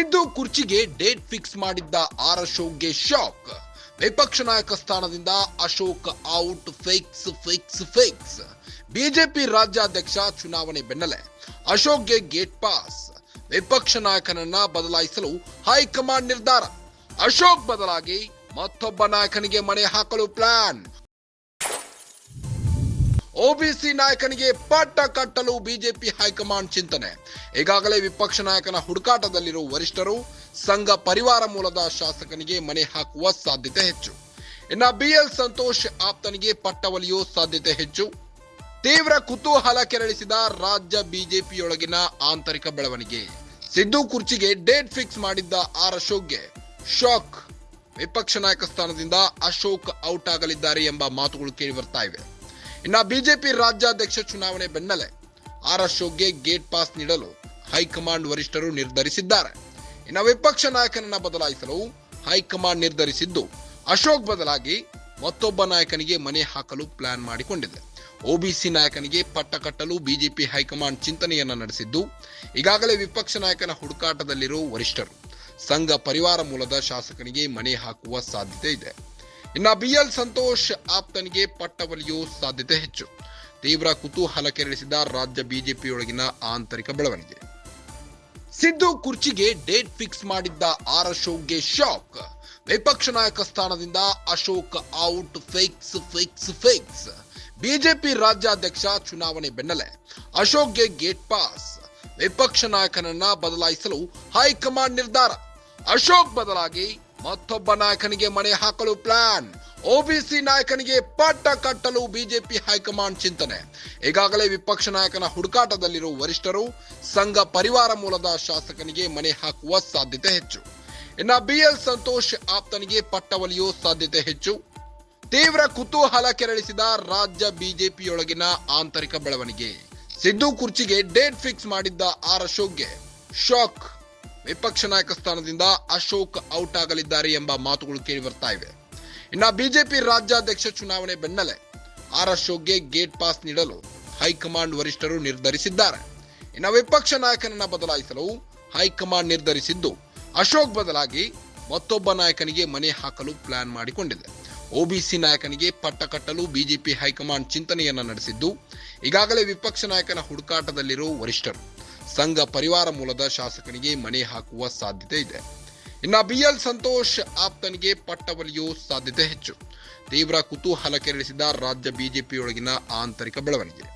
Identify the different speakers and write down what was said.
Speaker 1: Siddu ಕುರ್ಚಿಗೆ date fix ಮಾಡಿದ್ದ R ಅಶೋಕ್ಗೆ shock. ವಿಪಕ್ಷ ನಾಯಕ ಸ್ಥಾನದಿಂದ ಅಶೋಕ್ ಔಟ್. ಫಿಕ್ಸ್. ಬಿಜೆಪಿ ರಾಜ್ಯಾಧ್ಯಕ್ಷ ಚುನಾವಣೆ ಬೆನ್ನಲ್ಲೇ ಅಶೋಕ್ಗೆ ಗೇಟ್ ಪಾಸ್. ವಿಪಕ್ಷ ನಾಯಕನನ್ನ ಬದಲಾಯಿಸಲು ಹೈಕಮಾಂಡ್ ನಿರ್ಧಾರ. ಅಶೋಕ್ ಬದಲಾಗಿ ಮತ್ತೊಬ್ಬ ನಾಯಕನಿಗೆ ಮಣೆ ಹಾಕಲು ಪ್ಲಾನ್. ಒಬಿಸಿ ನಾಯಕನಿಗೆ ಪಟ್ಟ ಕಟ್ಟಲು ಬಿಜೆಪಿ ಹೈಕಮಾಂಡ್ ಚಿಂತನೆ. ಈಗಾಗಲೇ ವಿಪಕ್ಷ ನಾಯಕನ ಹುಡುಕಾಟದಲ್ಲಿರುವ ವರಿಷ್ಠರು ಸಂಘ ಪರಿವಾರ ಮೂಲದ ಶಾಸಕನಿಗೆ ಮಣೆ ಹಾಕುವ ಸಾಧ್ಯತೆ ಹೆಚ್ಚು. ಇನ್ನು ಬಿಎಲ್ ಸಂತೋಷ್ ಆಪ್ತನಿಗೆ ಪಟ್ಟ ಒಲಿಯುವ ಸಾಧ್ಯತೆ ಹೆಚ್ಚು. ತೀವ್ರ ಕುತೂಹಲ ಕೆರಳಿಸಿದ ರಾಜ್ಯ ಬಿಜೆಪಿಯೊಳಗಿನ ಆಂತರಿಕ ಬೆಳವಣಿಗೆ. ಸಿದ್ದು ಕುರ್ಚಿಗೆ ಡೇಟ್ ಫಿಕ್ಸ್ ಮಾಡಿದ್ದ ಆರ್ ಅಶೋಕ್ಗೆ ಶಾಕ್. ವಿಪಕ್ಷ ನಾಯಕ ಸ್ಥಾನದಿಂದ ಅಶೋಕ್ ಔಟ್ ಆಗಲಿದ್ದಾರೆ ಎಂಬ ಮಾತುಗಳು ಕೇಳಿ ಬರ್ತಾ ಇವೆ. ಇನ್ನು ಬಿಜೆಪಿ ರಾಜ್ಯಾಧ್ಯಕ್ಷ ಚುನಾವಣೆ ಬೆನ್ನಲ್ಲೇ ಆರ್ ಅಶೋಕ್ಗೆ ಗೇಟ್ ಪಾಸ್ ನೀಡಲು ಹೈಕಮಾಂಡ್ ವರಿಷ್ಠರು ನಿರ್ಧರಿಸಿದ್ದಾರೆ. ಇನ್ನು ವಿಪಕ್ಷ ನಾಯಕನನ್ನ ಬದಲಾಯಿಸಲು ಹೈಕಮಾಂಡ್ ನಿರ್ಧರಿಸಿದ್ದು, ಅಶೋಕ್ ಬದಲಾಗಿ ಮತ್ತೊಬ್ಬ ನಾಯಕನಿಗೆ ಮಣೆ ಹಾಕಲು ಪ್ಲಾನ್ ಮಾಡಿಕೊಂಡಿದೆ. ಒಬಿಸಿ ನಾಯಕನಿಗೆ ಪಟ್ಟ ಕಟ್ಟಲು ಬಿಜೆಪಿ ಹೈಕಮಾಂಡ್ ಚಿಂತನೆಯನ್ನ ನಡೆಸಿದ್ದು, ಈಗಾಗಲೇ ವಿಪಕ್ಷ ನಾಯಕನ ಹುಡುಕಾಟದಲ್ಲಿರುವ ವರಿಷ್ಠರು ಸಂಘ ಪರಿವಾರ ಮೂಲದ ಶಾಸಕನಿಗೆ ಮಣೆ ಹಾಕುವ ಸಾಧ್ಯತೆ ಇದೆ. ಇನ್ನು ಬಿಎಲ್ ಸಂತೋಷ್ ಆಪ್ತನಿಗೆ ಪಟ್ಟ ಒಲಿಯುವ ಸಾಧ್ಯತೆ ಹೆಚ್ಚು. ತೀವ್ರ ಕುತೂಹಲ ಕೆರಳಿಸಿದ ರಾಜ್ಯ ಬಿಜೆಪಿಯೊಳಗಿನ ಆಂತರಿಕ ಬೆಳವಣಿಗೆ. ಸಿದ್ದು ಕುರ್ಚಿಗೆ ಡೇಟ್ ಫಿಕ್ಸ್ ಮಾಡಿದ್ದ ಆರ್ ಅಶೋಕ್ಗೆ ಶಾಕ್. ವಿಪಕ್ಷ ನಾಯಕ ಸ್ಥಾನದಿಂದ ಅಶೋಕ್ ಔಟ್. ಫಿಕ್ಸ್. ಬಿಜೆಪಿ ರಾಜ್ಯಾಧ್ಯಕ್ಷ ಚುನಾವಣೆ ಬೆನ್ನಲ್ಲೇ ಅಶೋಕ್ಗೆ ಗೇಟ್ ಪಾಸ್. ವಿಪಕ್ಷ ನಾಯಕನನ್ನ ಬದಲಾಯಿಸಲು ಹೈಕಮಾಂಡ್ ನಿರ್ಧಾರ. ಅಶೋಕ್ ಬದಲಾಗಿ ಮತ್ತೊಬ್ಬ ನಾಯಕನಿಗೆ ಮಣೆ ಹಾಕಲು ಪ್ಲಾನ್. ಒಬಿಸಿ ನಾಯಕನಿಗೆ ಪಟ್ಟ ಕಟ್ಟಲು ಬಿಜೆಪಿ ಹೈಕಮಾಂಡ್ ಚಿಂತನೆ. ಈಗಾಗಲೇ ವಿಪಕ್ಷ ನಾಯಕನ ಹುಡುಕಾಟದಲ್ಲಿರುವ ವರಿಷ್ಠರು ಸಂಘ ಪರಿವಾರ ಮೂಲದ ಶಾಸಕನಿಗೆ ಮಣೆ ಹಾಕುವ ಸಾಧ್ಯತೆ ಹೆಚ್ಚು. ಇನ್ನು ಬಿಎಲ್ ಸಂತೋಷ್ ಆಪ್ತನಿಗೆ ಪಟ್ಟ ಒಲಿಯುವ ಸಾಧ್ಯತೆ ಹೆಚ್ಚು. ತೀವ್ರ ಕುತೂಹಲ ಕೆರಳಿಸಿದ ರಾಜ್ಯ ಬಿಜೆಪಿಯೊಳಗಿನ ಆಂತರಿಕ ಬೆಳವಣಿಗೆ. ಸಿದ್ದು ಕುರ್ಚಿಗೆ ಡೇಟ್ ಫಿಕ್ಸ್ ಮಾಡಿದ್ದ ಆರ್ ಅಶೋಕ್ಗೆ ಶಾಕ್. ವಿಪಕ್ಷ ನಾಯಕ ಸ್ಥಾನದಿಂದ ಅಶೋಕ್ ಔಟ್ ಆಗಲಿದ್ದಾರೆ ಎಂಬ ಮಾತುಗಳು ಕೇಳಿ ಬರ್ತಾ ಇವೆ. ಇನ್ನು ಬಿಜೆಪಿ ರಾಜ್ಯಾಧ್ಯಕ್ಷ ಚುನಾವಣೆ ಬೆನ್ನಲ್ಲೇ ಆರ್ ಅಶೋಕ್ಗೆ ಗೇಟ್ ಪಾಸ್ ನೀಡಲು ಹೈಕಮಾಂಡ್ ವರಿಷ್ಠರು ನಿರ್ಧರಿಸಿದ್ದಾರೆ. ಇನ್ನು ವಿಪಕ್ಷ ನಾಯಕನನ್ನ ಬದಲಾಯಿಸಲು ಹೈಕಮಾಂಡ್ ನಿರ್ಧರಿಸಿದ್ದು, ಅಶೋಕ್ ಬದಲಾಗಿ ಮತ್ತೊಬ್ಬ ನಾಯಕನಿಗೆ ಮಣೆ ಹಾಕಲು ಪ್ಲಾನ್ ಮಾಡಿಕೊಂಡಿದೆ. ಒಬಿಸಿ ನಾಯಕನಿಗೆ ಪಟ್ಟ ಕಟ್ಟಲು ಬಿಜೆಪಿ ಹೈಕಮಾಂಡ್ ಚಿಂತನೆಯನ್ನ ನಡೆಸಿದ್ದು, ಈಗಾಗಲೇ ವಿಪಕ್ಷ ನಾಯಕನ ಹುಡುಕಾಟದಲ್ಲಿರುವ ವರಿಷ್ಠರು ಸಂಘ ಪರಿವಾರ ಮೂಲದ ಶಾಸಕನಿಗೆ ಮಣೆ ಹಾಕುವ ಸಾಧ್ಯತೆ ಇದೆ. ಇನ್ನು ಬಿಎಲ್ ಸಂತೋಷ್ ಆಪ್ತನಿಗೆ ಪಟ್ಟ ಒಲಿಯುವ ಸಾಧ್ಯತೆ ಹೆಚ್ಚು. ತೀವ್ರ ಕುತೂಹಲ ಕೆರಳಿಸಿದ ರಾಜ್ಯ ಬಿಜೆಪಿಯೊಳಗಿನ ಆಂತರಿಕ ಬೆಳವಣಿಗೆ.